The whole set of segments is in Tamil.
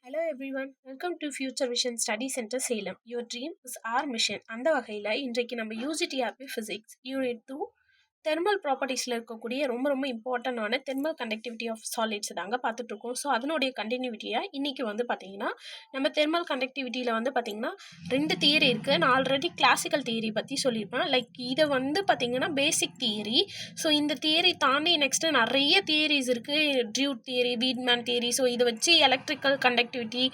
Hello everyone, welcome to Future Vision Study Center Salem. Your dream is our mission. அந்த வகையில் இன்றைக்கு நம்ம UGTRP Physics Unit 2 தெர்மல் ப்ராப்பர்ட்டிஸில் இருக்கக்கூடிய ரொம்ப ரொம்ப இம்பார்ட்டண்டான தெர்மல் கண்டக்டிவிட்டி ஆஃப் சாலிட்ஸ் தாங்க பார்த்துட்ருக்கோம். ஸோ அதனுடைய கண்டினியூட்டியாக இன்றைக்கி பார்த்திங்கன்னா நம்ம தெர்மல் கண்டக்டிவிட்டியில் பார்த்திங்கன்னா 2 தியரி இருக்குது. நான் ஆல்ரெடி கிளாசிக்கல் தியரி பற்றி சொல்லியிருப்பேன். லைக் இதை பார்த்திங்கன்னா பேசிக் தியரி. ஸோ இந்த தியரி தாண்டி நெக்ஸ்ட்டு நிறைய தியரிஸ் இருக்குது. ட்ரியூட் தியரி, வீட்மேன் தியரி. ஸோ இதை வச்சு electrical conductivity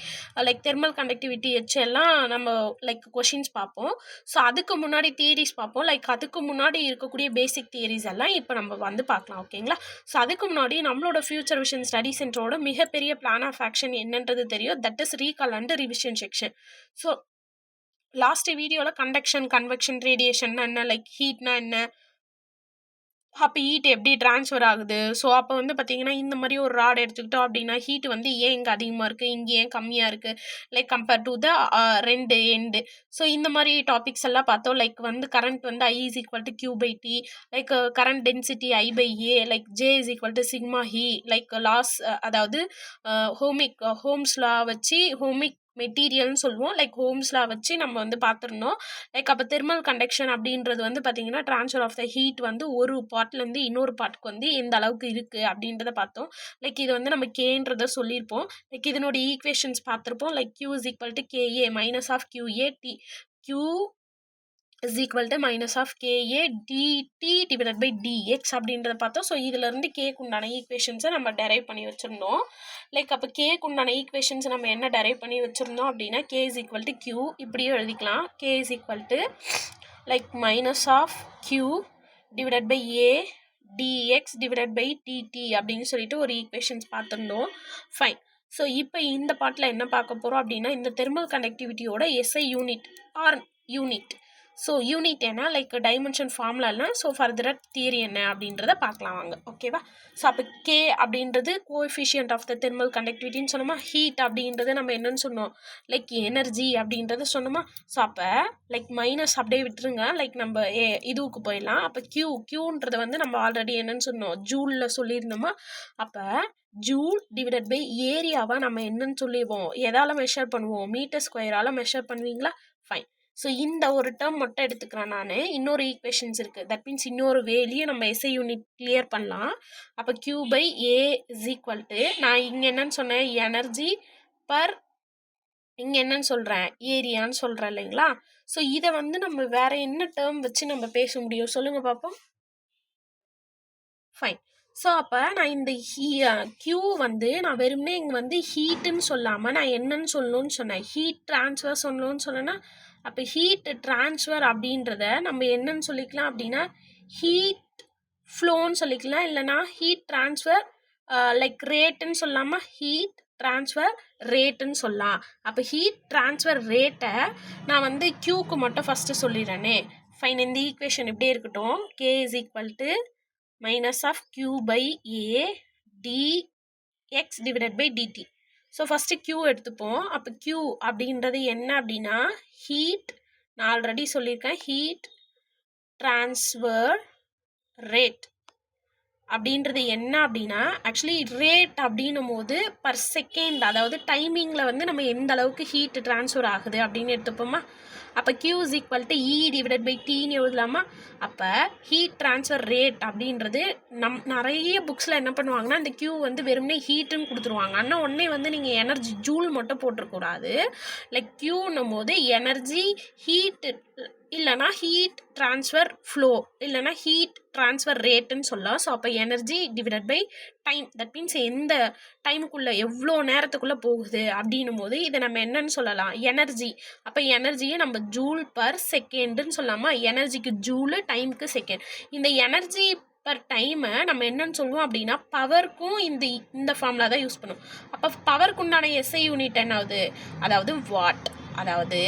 like thermal conductivity வச்சு எல்லாம் நம்ம லைக் கொஷின்ஸ் பார்ப்போம். ஸோ அதுக்கு முன்னாடி தியரிஸ் பார்ப்போம். லைக் அதுக்கு முன்னாடி இருக்கக்கூடிய பேசிக் தியரிஸ் எல்லாம் இப்போ நம்ம பார்க்கலாம். ஓகேங்களா? ஸோ அதுக்கு முன்னாடி நம்மளோட ஃபியூச்சர் விஷன் ஸ்டடி சென்டரோட மிகப்பெரிய பிளான் ஆஃப் ஆக்ஷன் என்னன்றது தெரியும். That is recall and revision section. So last வீடியோவில் கண்டக்ஷன், கன்வெக்ஷன், ரேடியேஷன் என்ன, லைக் ஹீட்னா என்ன, அப்போ ஹீட் எப்படி ட்ரான்ஸ்ஃபர் ஆகுது. ஸோ அப்போ பார்த்திங்கன்னா இந்த மாதிரி ஒரு ராட் எடுத்துக்கிட்டோம் அப்படின்னா ஹீட் ஏன் இங்கே அதிகமாக இருக்குது, இங்கே ஏன் கம்மியாக இருக்குது, like compare to the 2 end. So இந்த மாதிரி டாபிக்ஸ் எல்லாம் பார்த்தோம். Like current I is equal to Q by T, like current density I by A, like J is equal to sigma He, like laws அதாவது ஹோம்ஸ் லா வச்சு ஹோமிக் மெட்டீரியல்னு சொல்லுவோம். லைக் ஹோம்ஸ்லாம் வச்சு நம்ம பார்த்துருந்தோம். லைக் அப்போ தெர்மல் கண்டக்ஷன் அப்படின்றது பார்த்திங்கன்னா ட்ரான்ஸ்ஃபர் ஆஃப் த ஹீட் ஒரு பார்ட்லேருந்து இன்னொரு பார்ட்டுக்கு எந்த அளவுக்கு இருக்குது அப்படின்றத பார்த்தோம். லைக் இது நம்ம கேன்றதை சொல்லியிருப்போம். லைக் இதனுடைய ஈக்குவேஷன்ஸ் பார்த்துருப்போம். Like Q is equal to KA minus of QA T, Q is equal to minus of KA dt divided by dx அப்படின்றத பார்த்தோம். ஸோ இதிலேருந்து கேக்கு உண்டான ஈக்குவேஷன்ஸை நம்ம டெரைவ் பண்ணி வச்சுருந்தோம். லைக் அப்போ கேக்கு உண்டான ஈக்குவேஷன்ஸ் நம்ம என்ன டெரைவ் பண்ணி வச்சுருந்தோம் அப்படின்னா K is equal to Q இப்படியும் எழுதிக்கலாம். K is equal to like minus of Q divided by A dx divided by dt அப்படின்னு சொல்லிட்டு ஒரு ஈக்குவேஷன்ஸ் பார்த்துருந்தோம். ஃபைன். ஸோ இப்போ இந்த பார்ட்டில் என்ன பார்க்க போகிறோம் அப்படின்னா இந்த தெர்மல் கண்டக்டிவிட்டியோட SI unit or unit. So unit என்ன, லைக் டைமென்ஷன் ஃபார்முலா. ஸோ ஃபர்தராக தியரி என்ன அப்படின்றத பார்க்கலாம் வாங்க. ஓகேவா? ஸோ அப்போ கே அப்படின்றது கோஎஃபிஷியன்ட் ஆஃப் த தெர்மல் கண்டக்டிவிட்டின்னு சொன்னோமா. ஹீட் அப்படின்றது நம்ம என்னன்னு சொன்னோம், லைக் எனர்ஜி அப்படின்றத சொன்னோமா. ஸோ அப்போ லைக் மைனஸ் அப்படியே விட்டுருங்க. லைக் நம்ம இதுவுக்கு போயிடலாம். அப்போ கியூன்றது நம்ம ஆல்ரெடி என்னன்னு சொன்னோம், ஜூலில் சொல்லியிருந்தோமா. அப்போ ஜூல் டிவைடட் பை ஏரியாவை நம்ம என்னன்னு சொல்லிடுவோம், எதால் மெஷர் பண்ணுவோம், மீட்டர் ஸ்கொயரால் மெஷர் பண்ணுவீங்களா. ஃபைன். ஸோ இந்த ஒரு டேர்ம் மட்டும் எடுத்துக்கிறேன் நான். இன்னொரு ஈக்குவேஷன்ஸ் இருக்குது. தட் மீன்ஸ் இன்னொரு வேலையும் நம்ம SI யூனிட் கிளியர் பண்ணலாம். அப்போ Q by A is equal to, நான் இங்கே என்னன்னு சொன்னேன், எனர்ஜி பர், இங்கே என்னன்னு சொல்கிறேன், ஏரியான்னு சொல்கிறேன் இல்லைங்களா. ஸோ இதை நம்ம வேறு என்ன டேர்ம் வச்சு நம்ம பேச முடியும் சொல்லுங்கள் பார்ப்போம். ஃபைன். ஸோ அப்போ நான் இந்த Q நான் வெறுமனே இங்கே ஹீட்டுன்னு சொல்லாமல் நான் என்னன்னு சொல்லணும்னு சொன்னேன், ஹீட் ட்ரான்ஸ்ஃபர் சொல்லணும்னு சொன்னேன்னா. அப்போ ஹீட் ட்ரான்ஸ்ஃபர் அப்படின்றத நம்ம என்னன்னு சொல்லிக்கலாம் அப்படின்னா ஹீட் ஃப்ளோன்னு சொல்லிக்கலாம். இல்லைனா ஹீட் ட்ரான்ஸ்ஃபர் லைக் ரேட்டுன்னு சொல்லாமல் ஹீட் ட்ரான்ஸ்ஃபர் ரேட்டுன்னு சொல்லலாம். அப்போ ஹீட் ட்ரான்ஸ்ஃபர் ரேட்டை நான் Qக்கு மட்டும் ஃபஸ்ட்டு சொல்லிடுறேனே. ஃபைன். இந்த ஈக்குவேஷன் இப்படியே இருக்கட்டும். K is equal to minus of Q by A dx divided by dt. So first Q எடுத்துப்போம். அப்போ Q அப்படின்றது என்ன அப்படின்னா ஹீட், நான் ஆல்ரெடி சொல்லியிருக்கேன், ஹீட் ட்ரான்ஸ்ஃபர் ரேட் அப்படின்றது என்ன அப்படின்னா ஆக்சுவலி ரேட் அப்படின்னும் போது பர் செகண்ட், அதாவது டைமிங்கில் நம்ம எந்த அளவுக்கு ஹீட் ட்ரான்ஸ்ஃபர் ஆகுது அப்படின்னு எடுத்துப்போமா. அப்போ Q is equal to E divided by Tன்னு எழுதலாமா. அப்போ ஹீட் ட்ரான்ஸ்ஃபர் ரேட் அப்படின்றது நிறைய புக்ஸில் என்ன பண்ணுவாங்கன்னா இந்த Q வெறுமனே ஹீட்டுன்னு கொடுத்துருவாங்க. ஆனால் உடனே நீங்கள் எனர்ஜி ஜூல் மட்டும் போட்டுருக்கூடாது. லைக் Qன்னும் போது எனர்ஜி ஹீட் இல்லைனா ஹீட் ட்ரான்ஸ்ஃபர் ஃப்ளோ இல்லைனா ஹீட் ட்ரான்ஸ்ஃபர் ரேட்டுன்னு சொல்லலாம். ஸோ அப்போ energy divided by time. That means எந்த டைமுக்குள்ளே எவ்வளோ நேரத்துக்குள்ளே போகுது அப்படின்னும் போது இதை நம்ம என்னன்னு சொல்லலாம், எனர்ஜி. அப்போ எனர்ஜியை நம்ம ஜூல் பர் செகண்டுன்னு சொல்லலாமா. எனர்ஜிக்கு ஜூலு, டைமுக்கு செகண்ட். இந்த எனர்ஜி பர் டைமை நம்ம என்னன்னு சொல்லுவோம் அப்படின்னா பவருக்கும் இந்த ஃபார்முலா தான் யூஸ் பண்ணுவோம். அப்போ பவருக்கு உண்டான SI யூனிட் என்ன ஆகுது, அதாவது வாட். அதாவது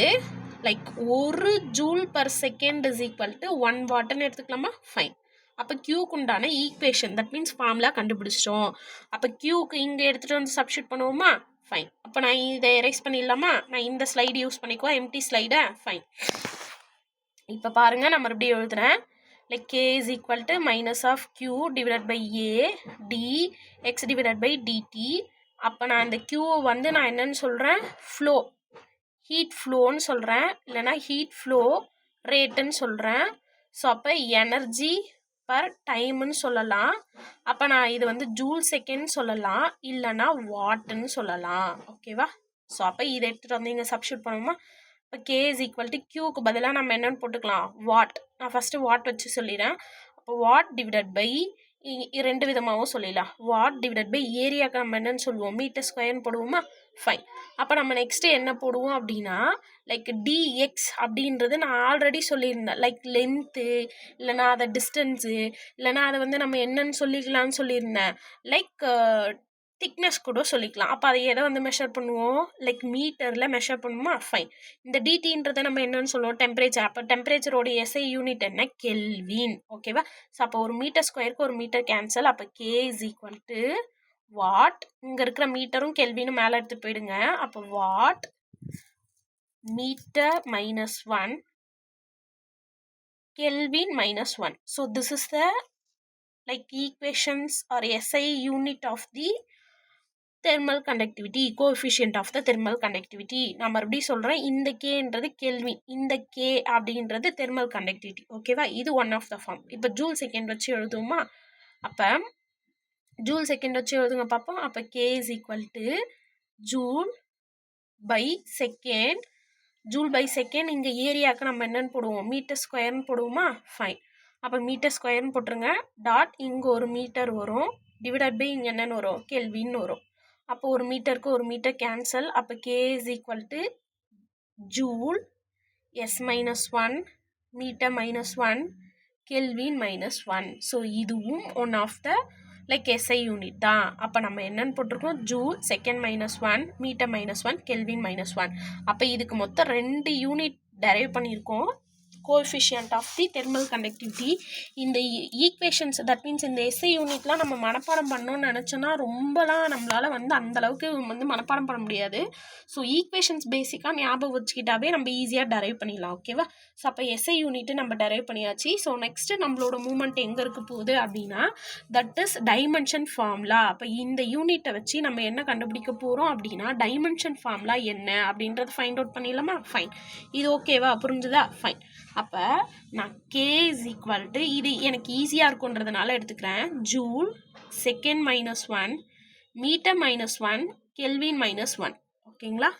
like 1 joule per second is equal to 1 வாட்னு எடுத்துக்கலாமா. ஃபைன். அப்போ Qக்கு உண்டான ஈக்குவேஷன், தட் மீன்ஸ் ஃபார்முலா கண்டுபிடிச்சிட்டோம். அப்போ Qக்கு இங்கே எடுத்துகிட்டு சப்ஸ்டியூட் பண்ணுவோமா. ஃபைன். அப்போ நான் இதை எரேஸ் பண்ணிடலாமா. நான் இந்த ஸ்லைடு யூஸ் பண்ணிக்குவோம், எம்டி ஸ்லைடை. ஃபைன். இப்போ பாருங்கள், நான் மறுபடியும் எழுதுகிறேன். like k is equal to minus of q divided by a dx divided by dt அப்போ நான் இந்த Q வந்து நான் என்னன்னு சொல்கிறேன், ஃப்ளோ, ஹீட் ஃப்ளோன்னு சொல்கிறேன், இல்லைனா ஹீட் ஃப்ளோ ரேட்டுன்னு சொல்கிறேன். ஸோ அப்போ எனர்ஜி பர் டைம்னு சொல்லலாம். அப்போ நான் இது வந்து ஜூல் செகண்ட் சொல்லலாம், இல்லைனா வாட்டுன்னு சொல்லலாம். ஓகேவா? ஸோ அப்போ இதை எடுத்துகிட்டு வந்து இங்கே சப்ஸ்டியூட் பண்ணுவோமா? இப்போ K இஸ் ஈக்குவல் டு Qக்கு பதிலாக நம்ம என்னென்னு போட்டுக்கலாம், வாட். நான் ஃபஸ்ட்டு வாட் வச்சு சொல்லிடுறேன். அப்போ வாட் டிவைடட் பை, ரெண்டு விதமாகவும் சொல்லிடலாம். வாட் டிவைடட் பை ஏரியாவுக்கு நம்ம என்னன்னு சொல்லுவோம், மீட்டர் ஸ்கொயர்னு போடுவோமா? ஃபைன். அப்போ நம்ம நெக்ஸ்ட்டு என்ன போடுவோம் அப்படின்னா, லைக் டிஎக்ஸ் அப்படின்றது நான் ஆல்ரெடி சொல்லியிருந்தேன். லைக் லென்த்து, இல்லைனா அதை டிஸ்டன்ஸு, இல்லைனா அதை வந்து நம்ம என்னன்னு சொல்லிக்கலாம்னு சொல்லியிருந்தேன். லைக் திக்னஸ் கூட சொல்லிக்கலாம். அப்போ அதை எதை வந்து மெஷர் பண்ணுவோம், லைக் மீட்டரில் மெஷர் பண்ணுமா? ஃபைன். இந்த டிடின்றதை நம்ம என்னன்னு சொல்லுவோம், டெம்பரேச்சர். அப்போ டெம்பரேச்சரோட எஸ்ஐ யூனிட் என்ன, கெல்வின். ஓகேவா? ஸோ அப்போ ஒரு மீட்டர் ஸ்கொயருக்கு ஒரு மீட்டர் கேன்சல். அப்போ K is equal to what, இங்கே இருக்கிற மீட்டரும் கெல்வினும் மேலே எடுத்துகிட்டு போயிடுங்க. அப்போ watt meter minus 1 Kelvin minus 1. So this is the like equations or SI unit of the thermal conductivity, coefficient of the thermal conductivity. நான் மறுபடியும் சொல்கிறேன், இந்த Kன்றது கெல்வின், இந்த K அப்படின்றது thermal conductivity. ஓகேவா? இது ஒன் ஆஃப் த ஃபார்ம். இப்போ ஜூல் செகண்ட் வச்சு எழுதுவோமா? அப்போ ஜூல் செகண்ட் வச்சு எழுதுங்க பார்ப்போம். அப்போ K is equal to joule by second. Joule by second, இங்கே ஏரியாவுக்கு நம்ம என்னென்னு போடுவோம், மீட்டர் ஸ்கொயர்னு போடுவோமா? ஃபைன். அப்போ மீட்டர் ஸ்கொயர்னு போட்டுருங்க. டாட், இங்கே ஒரு மீட்டர் வரும், டிவைடட் பை இங்கே என்னென்னு வரும், கெல்வின்னு வரும். அப்போ ஒரு மீட்டருக்கு ஒரு மீட்டர் கேன்சல். அப்போ K is equal to joule S minus 1 metre minus 1 kelvin minus 1. So இதுவும் one of the like SI unit தான். அப்போ நம்ம என்னென்னு போட்டிருக்கோம், joule second minus 1 metre minus 1 kelvin minus 1. அப்போ இதுக்கு மொத்தம் 2 யூனிட் டெரைவ் பண்ணியிருக்கோம், coefficient of the thermal conductivity. இந்த ஈக்குவேஷன்ஸ், தட் மீன்ஸ் இந்த எஸ்ஐ யூனிட்லாம் நம்ம மனப்பாடம் பண்ணோன்னு நினச்சோன்னா ரொம்பலாம் நம்மளால் வந்து அந்தளவுக்கு வந்து மனப்பாடம் பண்ண முடியாது. ஸோ ஈக்குவேஷன்ஸ் பேசிக்காக ஞாபகம் வச்சுக்கிட்டாவே நம்ம ஈஸியாக டெரைவ் பண்ணிடலாம். ஓகேவா? ஸோ அப்போ எஸ்ஐ யூனிட்டு நம்ம டெரைவ் பண்ணியாச்சு. ஸோ நெக்ஸ்ட்டு நம்மளோட மூமெண்ட் எங்கே இருக்க போகுது அப்படின்னா, தட் இஸ் டைமென்ஷன் ஃபார்முலா. அப்போ இந்த யூனிட்டை வச்சு நம்ம என்ன கண்டுபிடிக்க போகிறோம் அப்படின்னா, டைமென்ஷன் ஃபார்முலா என்ன அப்படின்றது ஃபைண்ட் அவுட் பண்ணிடலாமா? ஃபைன். இது ஓகேவா? புரிஞ்சுதா? ஃபைன். அப்போ நான் K இஸ் ஈக்குவல் டு, இது எனக்கு ஈஸியாக இருக்குன்றதுனால எடுத்துக்கிறேன், joule second minus 1 metre minus 1 kelvin minus 1. ஓகேங்களா?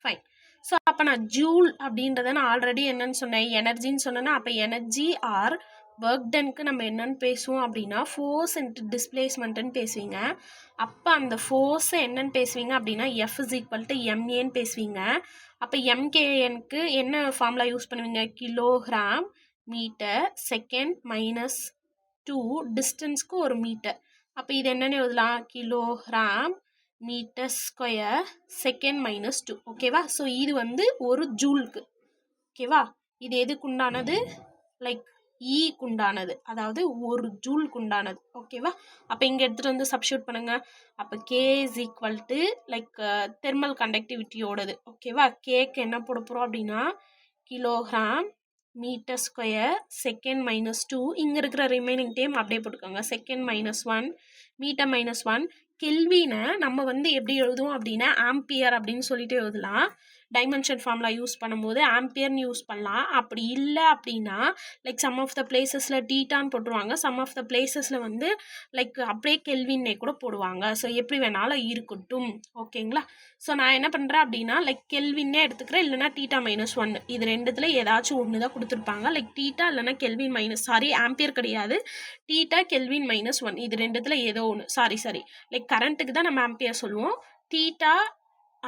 ஃபைன். ஸோ அப்போ நான் ஜூல் அப்படின்றத நான் ஆல்ரெடி என்னன்னு சொன்னேன், எனர்ஜின்னு சொன்னேன்னா, அப்போ எனர்ஜி ஆர் ஒர்க் டனுக்கு நம்ம என்னென்னு பேசுவோம் அப்படின்னா, ஃபோர்ஸ் இன்ட்டு டிஸ்பிளேஸ்மெண்ட்டுன்னு பேசுவீங்க. அப்போ அந்த ஃபோர்ஸை என்னென்னு பேசுவீங்க அப்படின்னா, F இஸ் ஈக்குவல் டு MAன்னு பேசுவீங்க. அப்போ MKNக்கு என்ன ஃபார்முலா யூஸ் பண்ணுவீங்க, கிலோகிராம் மீட்டர் செகண்ட் மைனஸ் 2, டிஸ்டன்ஸ்க்கு ஒரு மீட்டர். அப்போ இது என்னென்னு எழுதலாம், kilogram metre square second minus 2. ஓகேவா? ஸோ இது வந்து ஒரு ஜூலுக்கு. ஓகேவா? இது எதுக்கு உண்டானது, லைக் ஈக்கு உண்டானது, அதாவது ஒரு ஜூலுக்கு உண்டானது. ஓகேவா? அப்போ இங்கே எடுத்துகிட்டு வந்து சப்ஸ்டியூட் பண்ணுங்கள். அப்போ K is equal to like thermal கண்டக்டிவிட்டியோடது. ஓகேவா? கேக்கு என்ன போட போகிறோம் அப்படின்னா, kilogram metre square second minus 2, இங்கே இருக்கிற ரிமைனிங் டைம் அப்படியே போட்டுக்கோங்க, செகண்ட் மைனஸ் 1 மீட்டர் மைனஸ் 1. கெல்வினை நம்ம வந்து எப்படி எழுதுவோம் அப்படின்னா, ஆம்பியர் அப்படின்னு சொல்லிட்டு எழுதலாம். டைமென்ஷன் ஃபார்முலா யூஸ் பண்ணும்போது ஆம்பியர்னு யூஸ் பண்ணலாம். அப்படி இல்லை அப்படின்னா, லைக் சம் ஆஃப் த பிளேசஸில் டீட்டான்னு போட்டுருவாங்க, சம் ஆஃப் த பிளேசஸில் வந்து லைக் அப்படியே கெல்வின்னே கூட போடுவாங்க. ஸோ எப்படி வேணாலும் இருக்கட்டும். ஓகேங்களா? ஸோ நான் என்ன பண்ணுறேன் அப்படின்னா, லைக் கெல்வின்னே எடுத்துக்கிறேன், இல்லைனா டீட்டா மைனஸ் 1, இது ரெண்டுத்தில் ஏதாச்சும் ஒன்று தான் கொடுத்துருப்பாங்க. லைக் டீட்டா இல்லைனா கெல்வின் மைனஸ், சாரி ஆம்பியர் கிடையாது, டீட்டா கெல்வின் மைனஸ் 1, இது ரெண்டுத்தில் ஏதோ ஒன்று. சாரி லைக் கரண்ட்டுக்கு தான் நம்ம ஆம்பியர் சொல்லுவோம். டீட்டா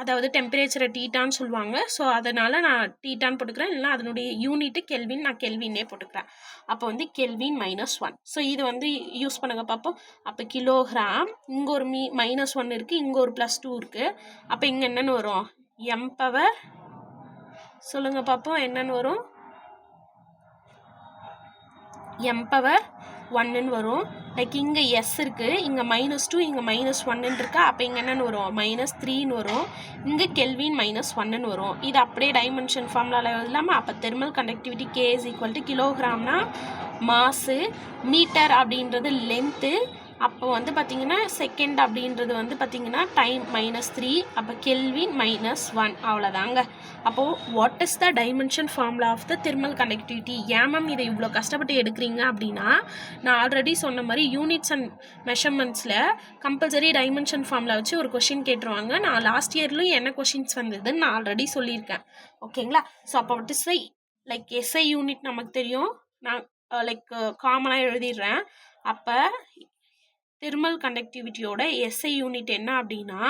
அதாவது டெம்பரேச்சரை டீட்டான்னு சொல்லுவாங்க. ஸோ அதனால் நான் டீட்டான்னு போட்டுக்கிறேன், இல்லைனா அதனுடைய யூனிட்டு கெல்வின், நான் கெல்வின்னே போட்டுக்கிறேன். அப்போ வந்து கெல்வின் மைனஸ் 1. ஸோ இது வந்து யூஸ் பண்ணுங்கள் பார்ப்போம். அப்போ கிலோகிராம், இங்கே ஒரு மைனஸ் 1 இருக்குது, இங்கே ஒரு ப்ளஸ் 2 இருக்குது. அப்போ இங்கே என்னென்னு வரும், எம் பவர், சொல்லுங்கள் பார்ப்போம் என்னென்னு வரும், எம் பவர் 1ன்னு வரும். லைக் இங்கே எஸ் இருக்குது, இங்கே மைனஸ் 2, இங்கே மைனஸ் 1ன்னு இருக்கா. அப்போ இங்கே என்னென்னு வரும், மைனஸ் 3ன்னு வரும். இங்கே கெல்வின் மைனஸ் 1ன்னு வரும். இது அப்படியே டைமென்ஷன் ஃபார்முலாவில் எழுதலாமா? அப்போ thermal conductivity K is equal to, கிலோகிராம்னா மாசு, மீட்டர் அப்படின்றது லென்த்து, அப்போ வந்து பார்த்திங்கன்னா செகண்ட் அப்படின்றது வந்து பார்த்திங்கன்னா டைம் -3, அப்போ கெல்வின் -1 அவ்வளோதாங்க. அப்போது what is the dimension formula of the thermal conductivity? ஏன் மேம் இதை இவ்வளோ கஷ்டப்பட்டு எடுக்கிறீங்க அப்படின்னா, நான் ஆல்ரெடி சொன்ன மாதிரி யூனிட்ஸ் அண்ட் மெஷர்மெண்ட்ஸில் கம்பல்சரி டைமென்ஷன் ஃபார்முலா வச்சு ஒரு கொஷின் கேட்டுருவாங்க. நான் லாஸ்ட் இயர்லையும் என்ன கொஷின்ஸ் வந்ததுன்னு நான் ஆல்ரெடி சொல்லியிருக்கேன். ஓகேங்களா? ஸோ அப்போ what is like SI unit நமக்கு தெரியும். நான் லைக் காமனாக எழுதிடுறேன். அப்போ தெர்மல் கண்டக்டிவிட்டியோட எஸ்ஐ யூனிட் என்ன அப்படின்னா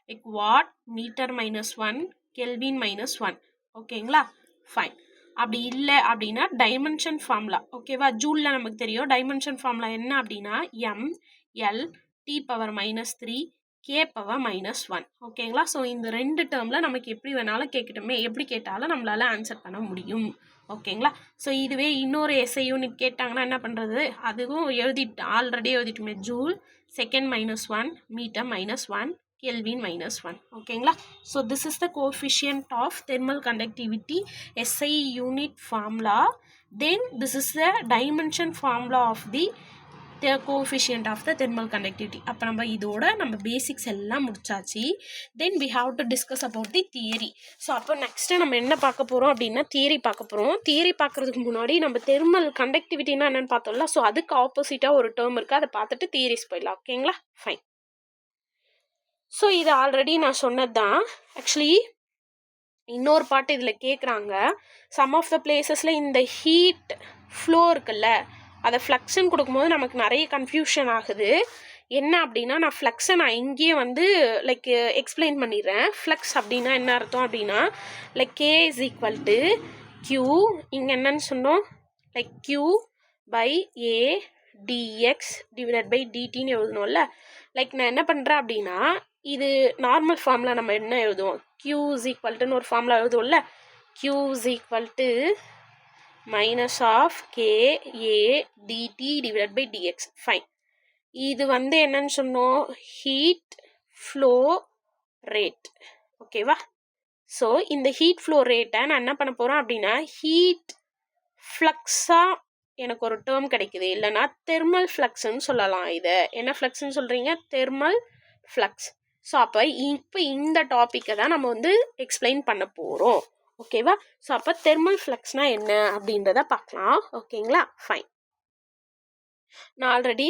லைக் வாட் மீட்டர் -1 கெல்வின் -1. ஓகேங்களா? ஃபைன். அப்படி இல்லை அப்படின்னா டைமென்ஷன் ஃபார்முலா. ஓகேவா? ஜூலில் நமக்கு தெரியும் டைமென்ஷன் ஃபார்முலா என்ன அப்படின்னா ml T⁻³ K⁻−1. ஓகேங்களா? ஸோ இந்த 2 டேர்மில் நமக்கு எப்படி வேணாலும் கேட்கட்டுமே, எப்படி கேட்டாலும் நம்மளால் ஆன்சர் பண்ண முடியும். ஓகேங்களா? ஸோ இதுவே இன்னொரு எஸ்ஐ யூனிட் கேட்டாங்கன்னா என்ன பண்ணுறது? அதுவும் ஆல்ரெடி எழுதிட்டுமே. Joule second -1 metre -1 kelvin -1. ஓகேங்களா? So this is the coefficient of thermal conductivity SI unit formula. Then this is the dimension formula of the coefficient of the thermal conductivity. அப்போ நம்ம இதோட நம்ம பேசிக்ஸ் எல்லாம் முடிச்சாச்சு. Then we have to discuss about the theory. So அப்போ நெக்ஸ்ட்டு நம்ம என்ன பார்க்க போகிறோம் அப்படின்னா தியரி பார்க்க போகிறோம். தியரி பார்க்குறதுக்கு முன்னாடி நம்ம தெர்மல் கண்டக்டிவிட்டினா என்னென்னு பார்த்தோம்ல, ஸோ அதுக்கு ஆப்போசிட்டாக ஒரு டேர்ம் இருக்குது, அதை பார்த்துட்டு தியரிஸ் போயிடலாம். ஓகேங்களா? ஃபைன். ஸோ இது ஆல்ரெடி நான் சொன்னது தான். ஆக்சுவலி இன்னொரு பாட்டு இதில் கேட்குறாங்க. சம் ஆஃப் த பிளேசஸில் இந்த ஹீட் ஃப்ளோ இருக்குல்ல, அதை ஃப்ளக்ஷன் கொடுக்கும்போது நமக்கு நிறைய கன்ஃபியூஷன் ஆகுது. என்ன அப்படின்னா நான் ஃப்ளக்ஸை இங்கேயே வந்து லைக் எக்ஸ்பிளைன் பண்ணிடுறேன். ஃப்ளக்ஸ் அப்படின்னா என்ன அர்த்தம் அப்படின்னா like K is equal to Q, இங்கே என்னன்னு சொன்னோம் like Q/A dx divided by டிடின்னு எழுதணும்ல. லைக் நான் என்ன பண்ணுறேன் அப்படின்னா இது நார்மல் ஃபார்மில் நம்ம என்ன எழுதுவோம், Q இஸ் ஈக்குவல் டுன்னு ஒரு ஃபார்மில் எழுதுவோம்ல. Q is equal to -KA dt divided by dx. Fine. இது வந்து என்னன்னு சொன்னோம், ஹீட் ஃப்ளோ ரேட். ஓகேவா? ஸோ இந்த ஹீட் ஃப்ளோ ரேட்டை நான் என்ன பண்ண போகிறேன் அப்படின்னா ஹீட் ஃப்ளக்ஸாக எனக்கு ஒரு டேர்ம் கிடைக்குது, இல்லைனா தெர்மல் ஃப்ளக்ஸ்ன்னு சொல்லலாம். இதை என்ன ஃப்ளக்ஸ்ன்னு சொல்கிறீங்க? Thermal flux. ஸோ அப்போ இந்த டாப்பிக்கை தான் நம்ம வந்து எக்ஸ்பிளைன் பண்ண போகிறோம். ஓகேவா? ஸோ அப்போ தெர்மல் ஃப்ளக்ஸ்னால் என்ன அப்படின்றத பார்க்கலாம். ஓகேங்களா? ஃபைன். நான் ஆல்ரெடி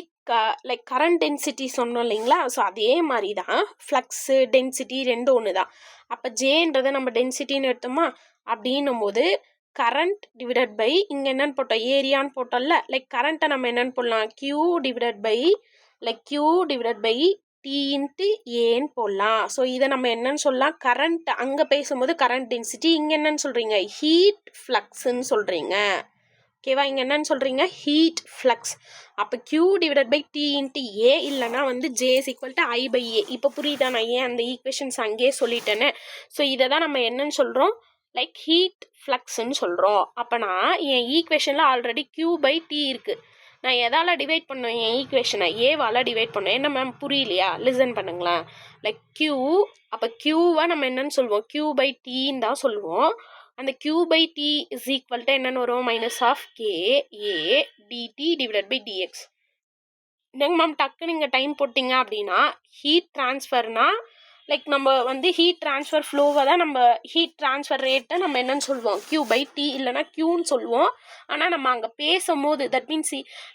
லைக் கரண்ட் டென்சிட்டி சொன்னோம் இல்லைங்களா? ஸோ அதே மாதிரி தான் ஃப்ளக்ஸு டென்சிட்டி ரெண்டு ஒன்று தான். அப்போ ஜேன்றதை நம்ம டென்சிட்டின்னு எடுத்தோமா, அப்படின்னும் போது கரண்ட் டிவைடட் பை இங்கே என்னென்னு போட்டோம், ஏரியான்னு போட்டோம்ல. லைக் கரண்ட்டை நம்ம என்னென்னு போடலாம், Q divided by T into ஏன்னு போடலாம். ஸோ இதை நம்ம என்னன்னு சொல்லலாம், கரண்ட். அங்கே பேசும்போது கரண்ட் டென்சிட்டி, இங்கே என்னன்னு சொல்கிறீங்க, ஹீட் ஃப்ளக்ஸ்ன்னு சொல்கிறீங்க. ஓகேவா? இங்கே என்னன்னு சொல்கிறீங்க, ஹீட் ஃப்ளக்ஸ். அப்போ Q divided by T into A, இல்லைனா வந்து J is equal to I/A. இப்போ புரியுதா? நான் ஏன் அந்த ஈக்குவேஷன்ஸ் அங்கேயே சொல்லிட்டேன்னு. ஸோ இதை தான் நம்ம என்னன்னு சொல்கிறோம், லைக் ஹீட் ஃப்ளக்ஸ்ன்னு சொல்கிறோம். அப்போ நான் என் ஈக்குவேஷனில் ஆல்ரெடி Q/T இருக்குது. நான் எதால் டிவைட் பண்ணோம், என் ஈக்குவேஷனை ஏவால் டிவைட் பண்ணோம். என்ன மேம் புரியலையா? லிசன் பண்ணுங்களேன். லைக் Q, அப்போ Qவை நம்ம என்னன்னு சொல்லுவோம், Q/Tன்னு தான் சொல்லுவோம். அந்த Q/T இஸ் ஈக்குவல் டு என்னென்னு வரும், -KA dt divided by dx. என்னங்க மேம் டக்குன்னு நீங்கள் டைம் போட்டிங்க அப்படின்னா ஹீட் ட்ரான்ஸ்ஃபர்னால் லைக் நம்ம வந்து ஹீட் ட்ரான்ஸ்ஃபர் ஃப்ளோவை தான் நம்ம ஹீட் ட்ரான்ஸ்ஃபர் ரேட்டை நம்ம என்னன்னு சொல்லுவோம், Q/T இல்லைனா Qன்னு சொல்லுவோம். ஆனால் நம்ம அங்கே பேசும்போது that means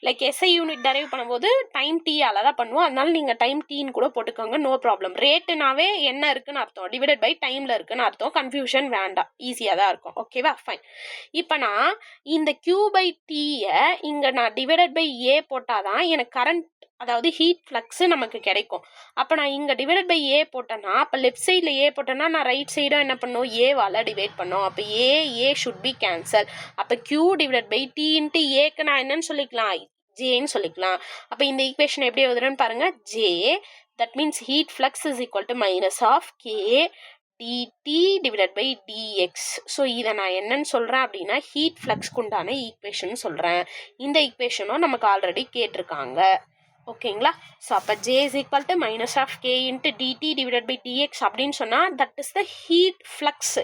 like SI unit derive பண்ணும்போது டைம் Tயால் தான் பண்ணுவோம். அதனால நீங்கள் டைம் Tன்னு கூட போட்டுக்கோங்க, நோ ப்ராப்ளம். ரேட்டுனாவே என்ன இருக்குன்னு அர்த்தம், டிவைடட் பை டைமில் இருக்குன்னு அர்த்தம். கன்ஃபியூஷன் வேண்டாம், ஈஸியாக தான் இருக்கும். ஓகேவா? ஃபைன். இப்போ நான் இந்த Q/Tயை இங்கே நான் டிவைடட் பை ஏ போட்டால் தான் எனக்கு கரண்ட், அதாவது ஹீட் ஃப்ளக்ஸு நமக்கு கிடைக்கும். அப்போ நான் இங்கே டிவைடட் பை ஏ போட்டேன்னா, அப்போ லெஃப்ட் சைடில் ஏ போட்டேன்னா நான் ரைட் சைடும் என்ன பண்ணும், ஏவால் டிவைட் பண்ணோம். அப்போ ஏ ஷுட் பி கேன்சல். அப்போ Q divided by T into ஏக்கு நான் என்னன்னு சொல்லிக்கலாம், ஜேன்னு சொல்லிக்கலாம். அப்போ இந்த ஈக்குவேஷன் எப்படி எழுதுறேன்னு பாருங்கள், J that means heat flux is equal to -KA dt divided by dx. So இதை நான் என்னன்னு சொல்கிறேன் அப்படின்னா ஹீட் ஃப்ளக்ஸ்க்கு உண்டான ஈக்குவேஷன் சொல்கிறேன். இந்த ஈக்குவேஷனும் நமக்கு ஆல்ரெடி கேட்டிருக்காங்க. ஓகேங்களா? ஸோ அப்போ J is equal to -K into dt divided by dx அப்படின்னு சொன்னால் that is the heat flux.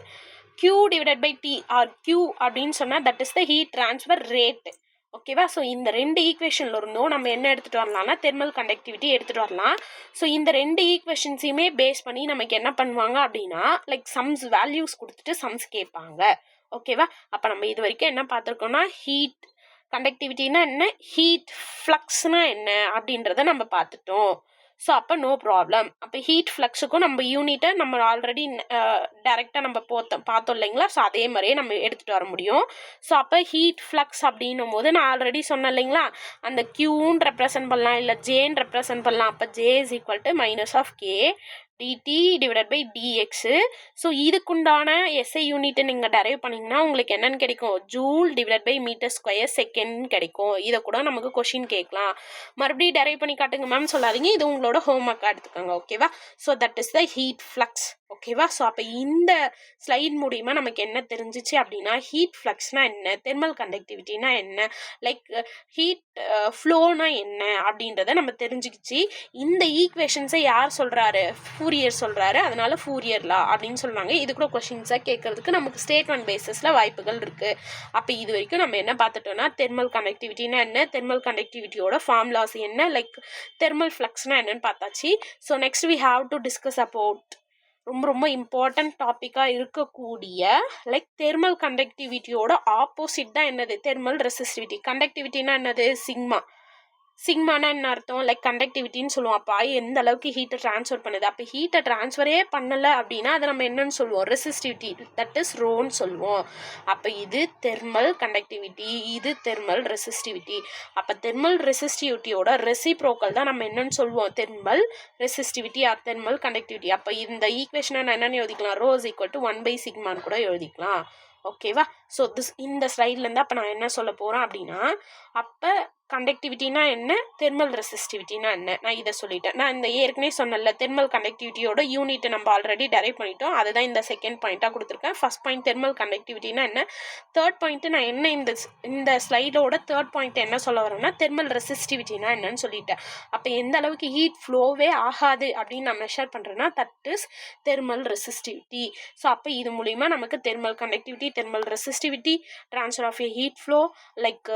Q divided by T or Q அப்படின்னு சொன்னால் that is the heat transfer rate. ஓகேவா? ஸோ இந்த 2 ஈக்குவேஷன்ல இருந்தும் நம்ம என்ன எடுத்துகிட்டு வரலாம்னா தெர்மல் கண்டக்டிவிட்டி எடுத்துகிட்டு வரலாம். ஸோ இந்த 2 ஈக்குவேஷன்ஸையுமே பேஸ் பண்ணி நமக்கு என்ன பண்ணுவாங்க அப்படின்னா லைக் சம்ஸ் வேல்யூஸ் கொடுத்துட்டு சம்ஸ் கேட்பாங்க. ஓகேவா? அப்போ நம்ம இது வரைக்கும் என்ன பார்த்துருக்கோம்னா ஹீட் கண்டக்டிவிட்டினா என்ன, ஹீட் ஃப்ளக்ஸ்னா என்ன அப்படின்றத நம்ம பார்த்துட்டோம். ஸோ அப்போ நோ ப்ராப்ளம். அப்போ ஹீட் ஃப்ளக்ஸுக்கும் நம்ம யூனிட்டை நம்ம ஆல்ரெடி டைரெக்டாக நம்ம பார்த்தோம் இல்லைங்களா? ஸோ அதே மாதிரியே நம்ம எடுத்துகிட்டு வர முடியும். ஸோ அப்போ ஹீட் ஃப்ளக்ஸ் அப்படின்னும் போது நான் ஆல்ரெடி சொன்னேன் இல்லைங்களா, அந்த க்யூன்னு ரெப்ரசன்ட் பண்ணலாம், இல்லை ஜேன்னு ரெப்ரசன்ட் பண்ணலாம். அப்போ J is equal to minus of K dt divided by dx. So இதுக்குண்டான எஸ்ஐ யூனிட்டை நீங்கள் டெரைவ் பண்ணிங்கன்னா உங்களுக்கு என்னன்னு கிடைக்கும், joule divided by metre square second கிடைக்கும். இதை கூட நமக்கு கொஷின் கேட்கலாம். மறுபடியும் டெரைவ் பண்ணி காட்டுங்க மேம் சொல்லாதீங்க, இது உங்களோட ஹோம்ஒர்க்காக எடுத்துக்கோங்க. ஓகேவா? So that is the heat flux. ஓகேவா? ஸோ அப்போ இந்த ஸ்லைட் மூலிமா நமக்கு என்ன தெரிஞ்சிச்சு அப்படின்னா ஹீட் ஃப்ளக்ஸ்னா என்ன, தெர்மல் கண்டக்டிவிட்டினா என்ன, லைக் ஹீட் ஃப்ளோனா என்ன அப்படின்றத நம்ம தெரிஞ்சுக்கிச்சு. இந்த ஈக்குவேஷன்ஸை யார் சொல்கிறாரு, ஃபூரியர் சொல்கிறாரு. அதனால ஃபூரியர் லா அப்படின்னு சொல்லுவாங்க. இது கூட கொஷின்ஸாக கேட்கறதுக்கு நமக்கு ஸ்டேட்மெண்ட் பேசிஸில் வாய்ப்புகள் இருக்குது. அப்போ இது வரைக்கும் நம்ம என்ன பார்த்துட்டோம்னா தெர்மல் கண்டக்டிவிட்டினா என்ன, தெர்மல் கண்டக்டிவிட்டியோட ஃபார்முலாஸ் என்ன, லைக் தெர்மல் ஃப்ளக்ஸ்னா என்னன்னு பார்த்தாச்சு. So next we have to discuss about ரொம்ப ரொம்ப இம்பார்ட்டன்ட் டாப்பிக்காக இருக்கக்கூடிய லைக் தெர்மல் கண்டக்டிவிட்டியோட ஆப்போசிட் தான் என்னது, தெர்மல் ரெசிஸ்டிவிட்டி. கண்டக்டிவிட்டினா என்னது, சிக்மா. சிக்மானா என்ன அர்த்தம், லைக் கண்டக்டிவிட்டின்னு சொல்லுவோம். அப்போ எந்த அளவுக்கு ஹீட்டை ட்ரான்ஸ்ஃபர் பண்ணுது. அப்போ ஹீட்டை ட்ரான்ஸ்ஃபரே பண்ணலை அப்படின்னா அதை நம்ம என்னன்னு சொல்லுவோம், ரெசிஸ்டிவிட்டி, தட் இஸ் ரோன்னு சொல்லுவோம். அப்போ இது தெர்மல் கண்டக்டிவிட்டி, இது தெர்மல் ரெசிஸ்டிவிட்டி. அப்போ தெர்மல் ரெசிஸ்டிவிட்டியோட ரெசிப்ரோக்கல் தான் நம்ம என்னன்னு சொல்லுவோம், thermal resistivity or thermal conductivity. அப்போ இந்த ஈக்குவேஷனை நான் என்னென்னு எழுதிக்கலாம், ரோ இஸ் ஈக்குவல் டு 1/σன்னு கூட எழுதிக்கலாம். ஓகேவா? ஸோ இந்த ஸ்லைட்லேருந்து அப்போ நான் என்ன சொல்ல போகிறேன் அப்படின்னா, அப்போ கண்டக்டிவிட்டினா என்ன, தெர்மல் ரெசிஸ்டிவிட்டினா என்ன, நான் இதை சொல்லிட்டேன். நான் இந்த ஏற்கனவே சொன்னல தெர்மல் கண்டக்டிவிட்டியோட யூனிட்டை நம்ம ஆல்ரெடி டெரைவ் பண்ணிட்டோம். அதுதான் இந்த செகண்ட் பாயிண்ட்டாக கொடுத்துருக்கேன். ஃபர்ஸ்ட் பாயிண்ட் தெர்மல் கண்டக்டிவிட்டினா என்ன, தேர்ட் பாயிண்ட்டு நான் என்ன இந்த ஸ்லைடோட தேர்ட் பாயிண்ட் என்ன சொல்ல வரேன்னா தெர்மல் ரெசிஸ்டிவிட்டினா என்னன்னு சொல்லிட்டேன். அப்போ எந்த அளவுக்கு ஹீட் ஃப்ளோவே ஆகாது அப்படின்னு நான் மெஷர் பண்ணுறேன்னா that is thermal resistivity. So அப்போ இது மூலிமா நமக்கு thermal conductivity, thermal resistivity, transfer of a heat flow, like